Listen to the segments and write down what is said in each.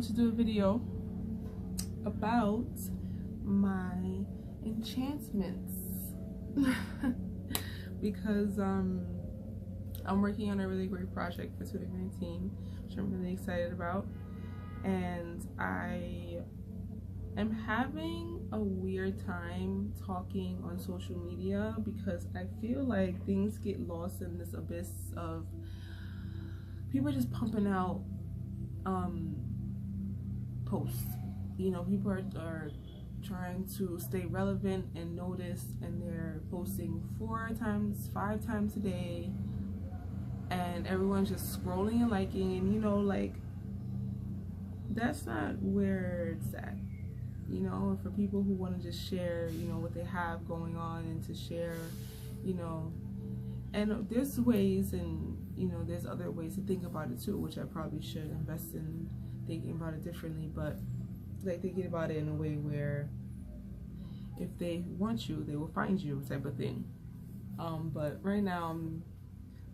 wanted to do a video about my enchantments because I'm working on a really great project for 2019, which I'm really excited about, and I am having a weird time talking on social media because I feel like things get lost in this abyss of people just pumping out posts. You know, people are trying to stay relevant and noticed, and they're posting 4 times, 5 times a day, and everyone's just scrolling and liking, and you know, like, that's not where it's at. You know, for people who want to just share, you know, what they have going on, and to share, you know, and there's ways, and you know, there's other ways to think about it too, which I probably should invest in thinking about it differently, but like thinking about it in a way where if they want you, they will find you, type of thing. But right now,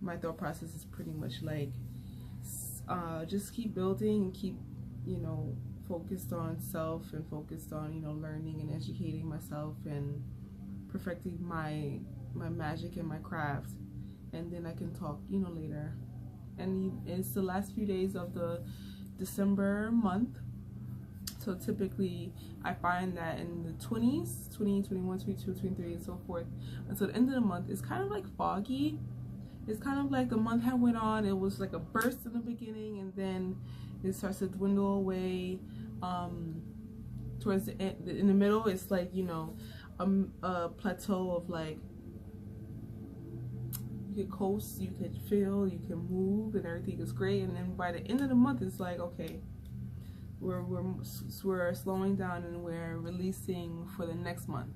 my thought process is pretty much like, just keep building and keep, you know, focused on self and focused on, you know, learning and educating myself and perfecting my magic and my craft, and then I can talk, you know, later. And it's the last few days of the December month, so typically I find that in the 20s, 20, 21, 22, 23, and so forth, until the end of the month, it's kind of like foggy. It's kind of like the month had went on, it was like a burst in the beginning, and then it starts to dwindle away. Towards the end, in the middle, it's like, you know, a plateau of like, you could coast, you could feel, you can move, and everything is great. And then by the end of the month, it's like, okay, we're slowing down and we're releasing for the next month,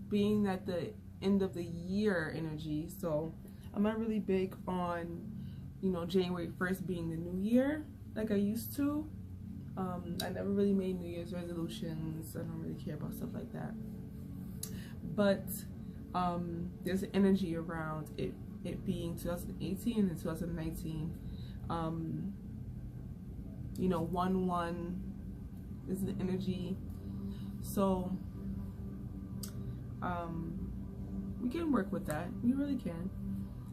being at the end of the year energy. So I'm not really big on, you know, January 1st being the new year like I used to. I never really made New Year's resolutions. I don't really care about stuff like that. But there's an energy around it being 2018 and 2019. You know, 1/1 is the energy. So we can work with that. We really can.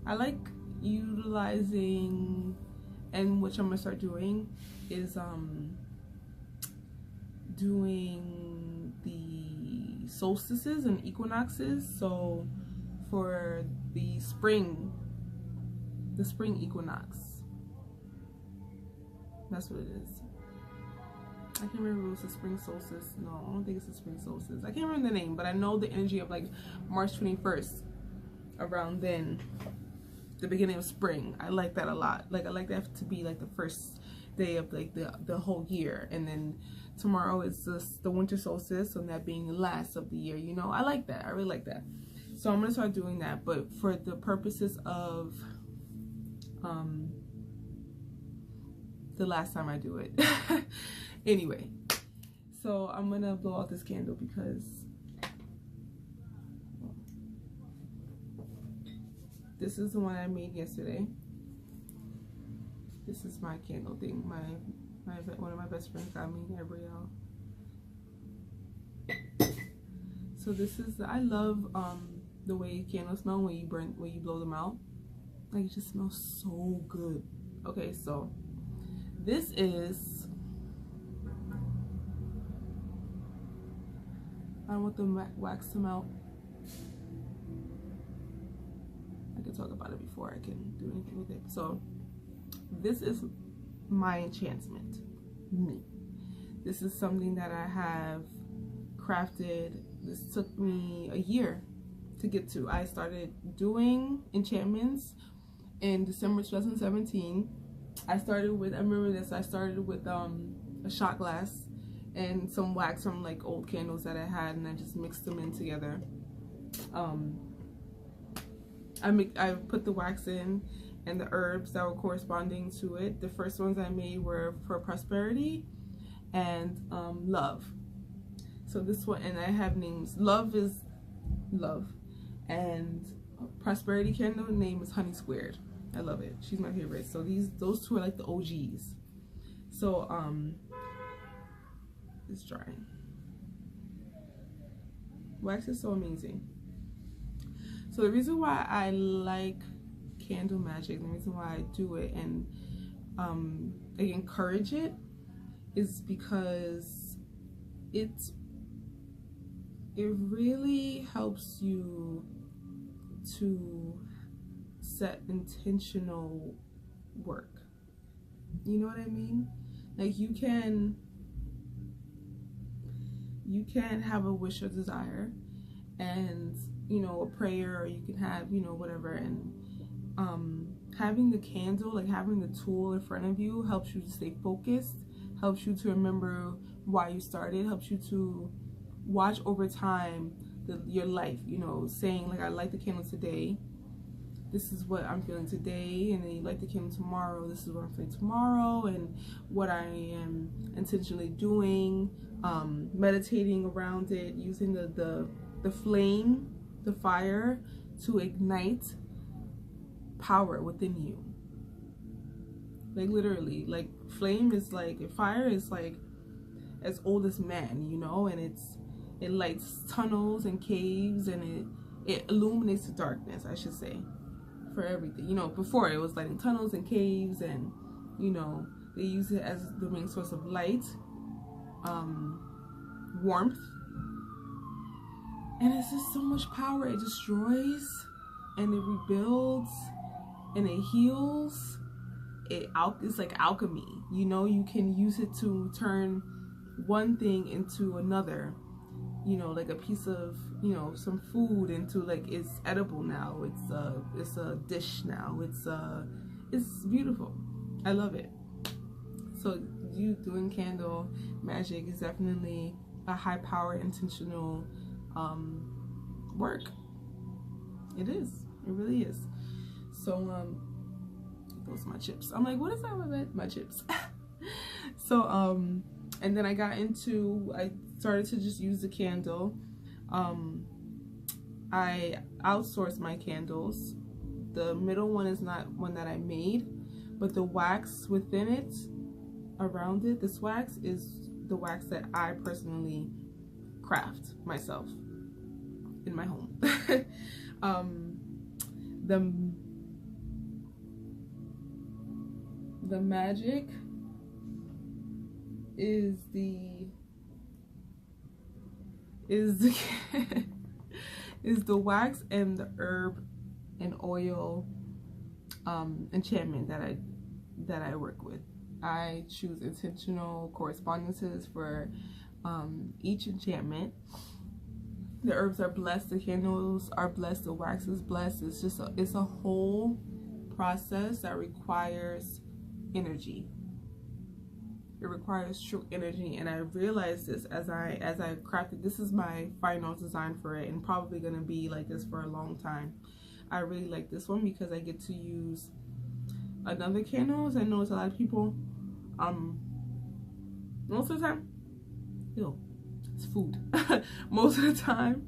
I like utilizing, and which I'm gonna start doing is doing the solstices and equinoxes. So for the spring equinox, that's what it is. I can't remember if it was the spring solstice. No, I don't think it's the spring solstice. I can't remember the name, but I know the energy of like March 21st, around then, the beginning of spring. I like that a lot. Like, I like that to be like the first day of like the whole year, and then tomorrow is just the winter solstice, and that being the last of the year. You know, I like that. I really like that. So I'm gonna start doing that, but for the purposes of the last time I do it. Anyway, so I'm gonna blow out this candle because this is the one I made yesterday. This is my candle thing. One of my best friends got me, Gabrielle. So this is, I love the way candles smell when you blow them out. Like, it just smells so good. Okay, so this is, I don't want the wax to melt. I can talk about it before I can do anything with it. So this is my enchantment, me. This is something that I have crafted. This took me a year to get to. I started doing enchantments in December 2017. I remember this, I started with a shot glass and some wax from like old candles that I had, and I just mixed them in together. I put the wax in and the herbs that were corresponding to it. The first ones I made were for prosperity and love. So this one, and I have names. Love is love, and prosperity candle name is Honey Squared. I love it. She's my favorite. So those two are like the OGs. So is drying. Wax is so amazing. So the reason why I like candle magic, the reason why I do it and I encourage it, is because it really helps you to set intentional work. You know what I mean? Like you can have a wish or desire, and you know, a prayer, or you can have, you know, whatever, and having the candle, like having the tool in front of you, helps you to stay focused, helps you to remember why you started, helps you to watch over time your life, you know, saying like, I light the candle today, this is what I'm feeling today, and then you light the candle tomorrow, this is what I'm feeling tomorrow, and what I am intentionally doing, meditating around it, using the flame, the fire, to ignite power within you. Like literally, like flame is like, fire is like as old as man, you know, and it lights tunnels and caves, and it illuminates the darkness, I should say, for everything. You know, before it was lighting tunnels and caves, and you know, they use it as the main source of light, warmth, and it's just so much power. It destroys and it rebuilds and it heals. It's like alchemy, you know. You can use it to turn one thing into another, you know, like a piece of, you know, some food into, like, it's edible now, it's a dish now, it's beautiful. I love it. So you doing candle magic is definitely a high power, intentional work. It is, it really is. So those are my chips. I'm like, what is that with my chips? So and then I started to just use the candle. I outsourced my candles. The middle one is not one that I made, but the wax within it, around it, this wax is the wax that I personally craft myself in my home. The magic is the wax and the herb and oil enchantment that I work with. I choose intentional correspondences for each enchantment. The herbs are blessed, the candles are blessed, the wax is blessed. It's just it's a whole process that requires energy. It requires true energy, and I realized this as I crafted. This is my final design for it, and probably gonna be like this for a long time. I really like this one because I get to use another candles. I know it's a lot of people, most of the time, it's food. Most of the time,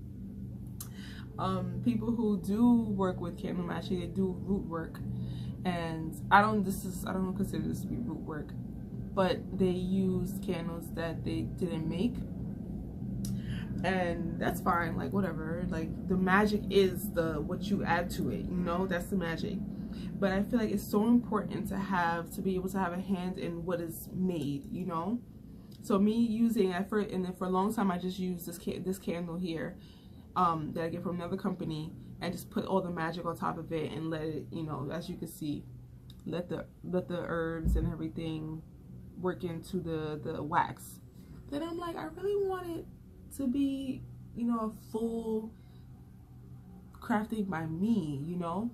people who do work with candle magic, they do root work, and I don't consider this to be root work, but they use candles that they didn't make, and that's fine, like whatever. Like the magic is what you add to it, you know, that's the magic. But I feel like it's so important to be able to have a hand in what is made, you know. So me using for a long time, I just used this candle here that I get from another company, and just put all the magic on top of it and let it, you know, as you can see, let the herbs and everything work into the wax. Then I'm like, I really want it to be, you know, a full crafting by me, you know.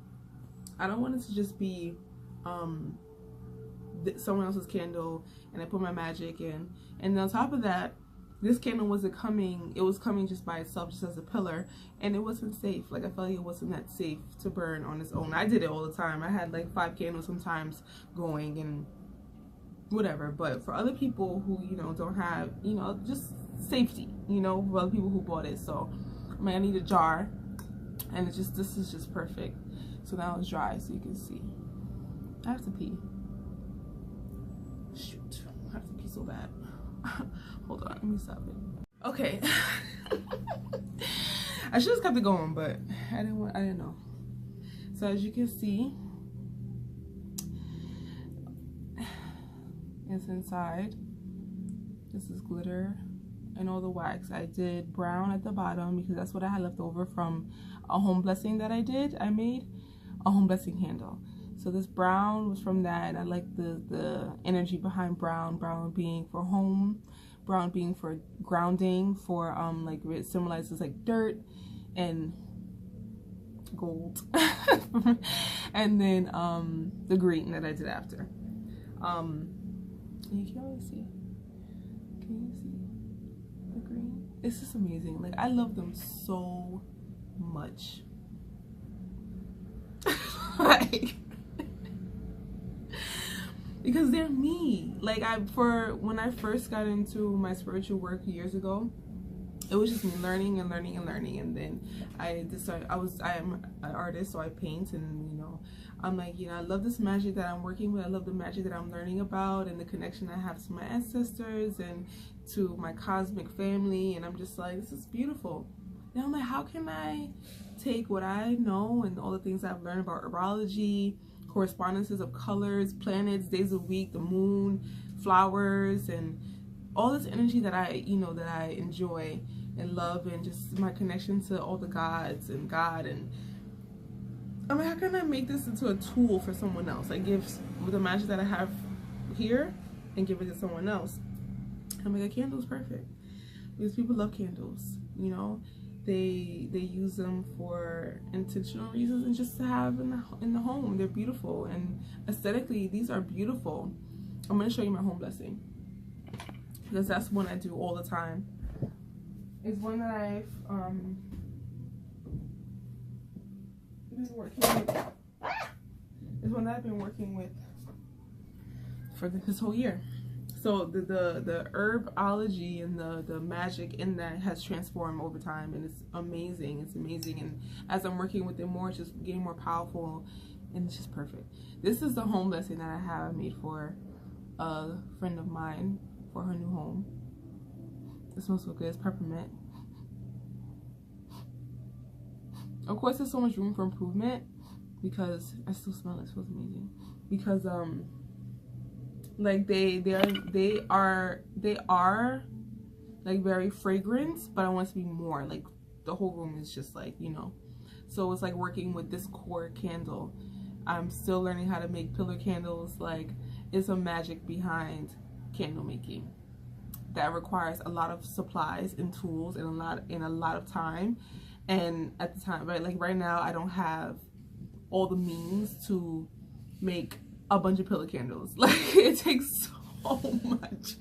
I don't want it to just be someone else's candle and I put my magic in. And on top of that, this candle wasn't coming, it was coming just by itself, just as a pillar, and it wasn't safe. Like, I felt like it wasn't that safe to burn on its own. I did it all the time. I had like 5 candles sometimes going and whatever. But for other people who, you know, don't have, you know, just safety, you know, for other people who bought it. So I mean, I need a jar, and this is just perfect. So now it's dry, so you can see. I have to pee. Shoot, I have to pee so bad. Hold on, let me stop it. Okay. I should have kept it going, but I didn't know. So as you can see, it's inside. This is glitter and all the wax. I did brown at the bottom because that's what I had left over from a home blessing that I made a home blessing candle. So this brown was from that. I like the energy behind brown being for home, brown being for grounding, for like it symbolizes like dirt and gold. And then the green that I did after. You can always see. Can you see the green? It's just amazing. Like, I love them so much. Like, because they're me. Like, when I first got into my spiritual work years ago, it was just me learning and learning and learning, and then I decided I am an artist, so I paint, and you know, I'm like, you know, I love this magic that I'm working with. I love the magic that I'm learning about and the connection I have to my ancestors and to my cosmic family, and I'm just like, this is beautiful. And I'm like, how can I take what I know and all the things I've learned about herbology, correspondences of colors, planets, days of the week, the moon, flowers, and all this energy that I enjoy and love, and just my connection to all the gods and God, and I mean, how can I make this into a tool for someone else? I give with the magic that I have here and give it to someone else. I'm like, a candle's perfect because people love candles, you know. They use them for intentional reasons and just to have in the home. They're beautiful, and aesthetically these are beautiful. I'm going to show you my home blessing because that's one I do all the time. It's one that I've been working with. It's one that I've been working with for this whole year. So the herbology and the magic in that has transformed over time, and it's amazing. It's amazing, and as I'm working with it more, it's just getting more powerful, and it's just perfect. This is the home blessing that I have made for a friend of mine for her new home. It smells so good. It's peppermint. Of course, there's so much room for improvement because I still smell it. It smells amazing. Because like they are like very fragrant, but I want it to be more. Like the whole room is just like, you know. So it's like working with this core candle. I'm still learning how to make pillar candles. Like, it's a magic behind candle making that requires a lot of supplies and tools and a lot of time. And at the time, right, like right now, I don't have all the means to make a bunch of pillar candles. Like, it takes so much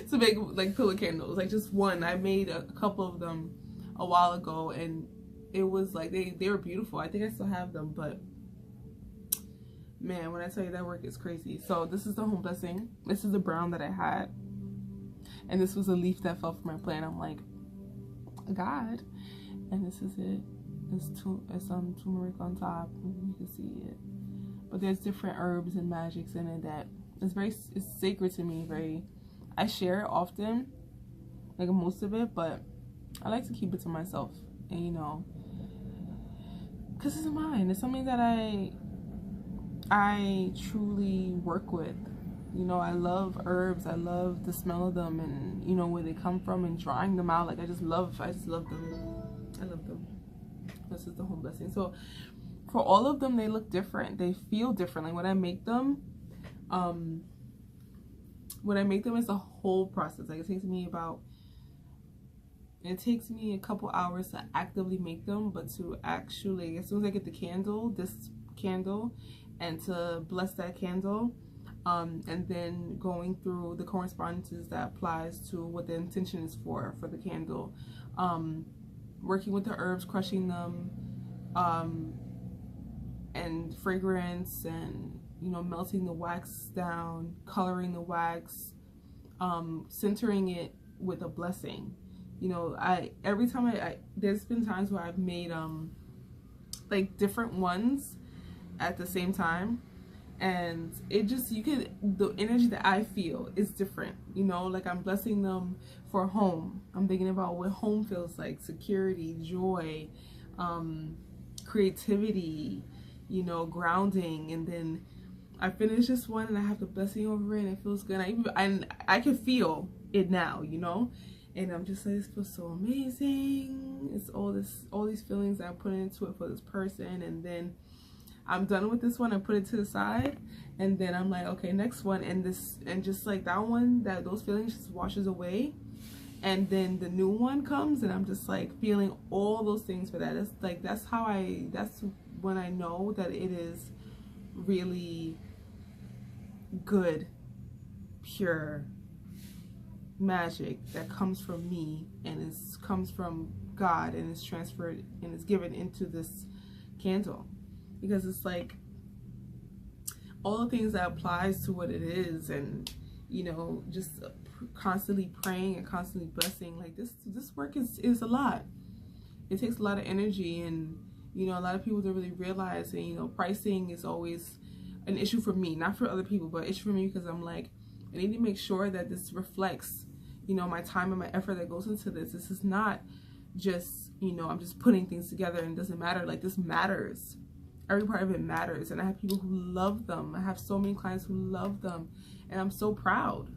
to make like pillar candles. Like, just one, I made a couple of them a while ago, and it was like they were beautiful. I think I still have them, but man, when I tell you that work is crazy. So this is the home blessing. This is the brown that I had, and this was a leaf that fell from my plant. I'm like, God, and this is it. It's turmeric on top. You can see it. But there's different herbs and magics in it that it's sacred to me. I share it often, like most of it, but I like to keep it to myself. And you know, because it's mine. It's something that I truly work with. You know, I love herbs. I love the smell of them, and you know, where they come from, and drying them out. Like, I just love them. I love them. This is the home blessing. So for all of them, they look different. They feel differently. When I make them, it's a whole process. Like, it takes me a couple hours to actively make them, but to actually, as soon as I get this candle, and to bless that candle, and then going through the correspondences that applies to what the intention is for the candle, working with the herbs, crushing them, and fragrance, and you know, melting the wax down, coloring the wax, centering it with a blessing. You know, every time there's been times where I've made like different ones at the same time, And it just, you could, the energy that I feel is different, you know, like I'm blessing them for home. I'm thinking about what home feels like, security, joy, creativity, you know, grounding. And then I finished this one and I have the blessing over it and it feels good. I can feel it now, you know, and I'm just like, this feels so amazing. It's all these feelings that I'm putting into it for this person. And then I'm done with this one. I put it to the side, and then I'm like, okay, next one. And just like that one, those feelings just washes away, and then the new one comes, and I'm just like feeling all those things for that. It's like, that's when I know that it is really good, pure magic that comes from me, and comes from God, and is transferred and is given into this candle. Because it's like all the things that applies to what it is, and you know, just constantly praying and constantly blessing. Like this work is a lot. It takes a lot of energy, and you know, a lot of people don't really realize. And you know, pricing is always an issue for me, not for other people, but issue for me, because I'm like, I need to make sure that this reflects, you know, my time and my effort that goes into this. This is not just, you know, I'm just putting things together and it doesn't matter. Like, this matters. Every part of it matters. And I have people who love them. I have so many clients who love them, and I'm so proud.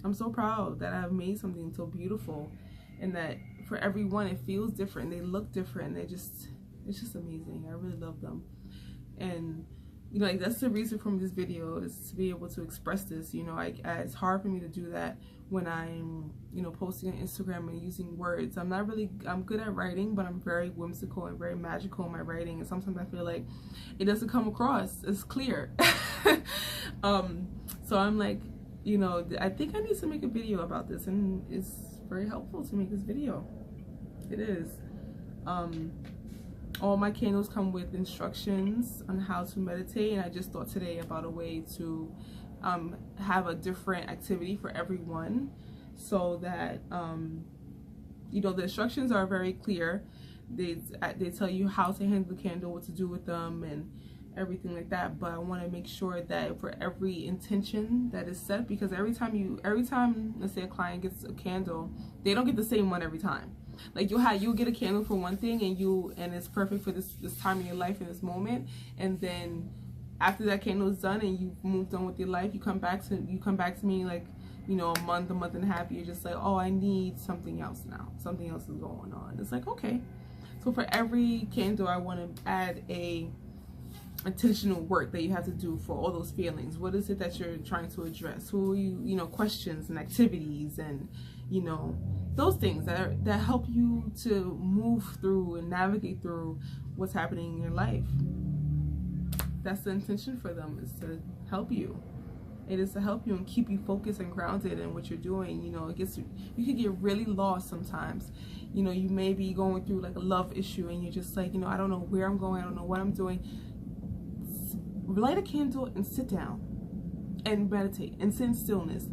I'm so proud that I've made something so beautiful, and that for everyone it feels different, they look different, it's just amazing. I really love them. And you know, like, that's the reason for this video, is to be able to express this. You know, it's hard for me to do that when I'm, you know, posting on Instagram and using words. I'm good at writing, but I'm very whimsical and very magical in my writing, and sometimes I feel like it doesn't come across as clear. So I'm like, you know, I think I need to make a video about this, and it's very helpful to make this video. It is. All my candles come with instructions on how to meditate, and I just thought today about a way to have a different activity for everyone, so that you know, the instructions are very clear. They tell you how to handle the candle, what to do with them, and everything like that. But I want to make sure that for every intention that is set, because every time let's say a client gets a candle, they don't get the same one every time. Like, you'll get a candle for one thing, and it's perfect for this time in your life, in this moment, and then after that candle is done and you've moved on with your life, you come back to me, like, you know, a month and a half, you're just like, oh, I need something else now. Something else is going on. It's like, okay. So for every candle, I want to add a intentional work that you have to do for all those feelings. What is it that you're trying to address? Who are you know, questions and activities, and you know, those things that help you to move through and navigate through what's happening in your life. That's the intention for them, is to help you. It is to help you and keep you focused and grounded in what you're doing. You know, you can get really lost sometimes. You know, you may be going through like a love issue, and you're just like, you know, I don't know where I'm going, I don't know what I'm doing. Light a candle and sit down and meditate and sit in stillness,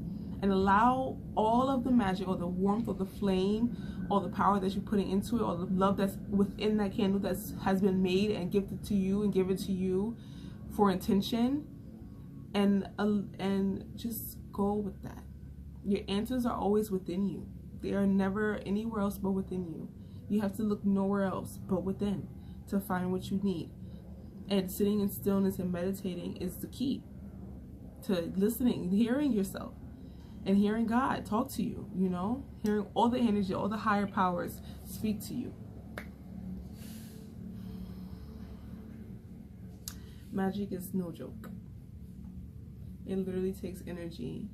and allow all of the magic, or the warmth, or the flame, or the power that you're putting into it, or the love that's within that candle that has been made and gifted to you and given to you for intention, and just go with that. Your answers are always within you. They are never anywhere else but within you. You have to look nowhere else but within to find what you need. And sitting in stillness and meditating is the key to listening, hearing yourself, and hearing God talk to you, you know, hearing all the energy, all the higher powers speak to you. Magic is no joke. It literally takes energy,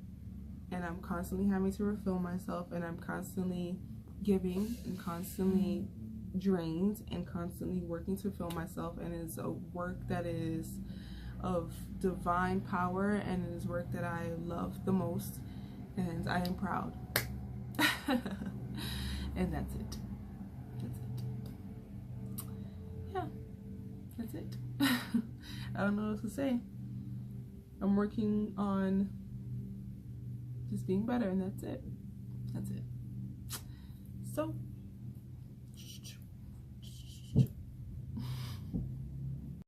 and I'm constantly having to refill myself, and I'm constantly giving and constantly drained and constantly working to fill myself. And it's a work that is of divine power, and it is work that I love the most, and I am proud. And that's it. Yeah, that's it. I don't know what to say. I'm working on just being better, and that's it. So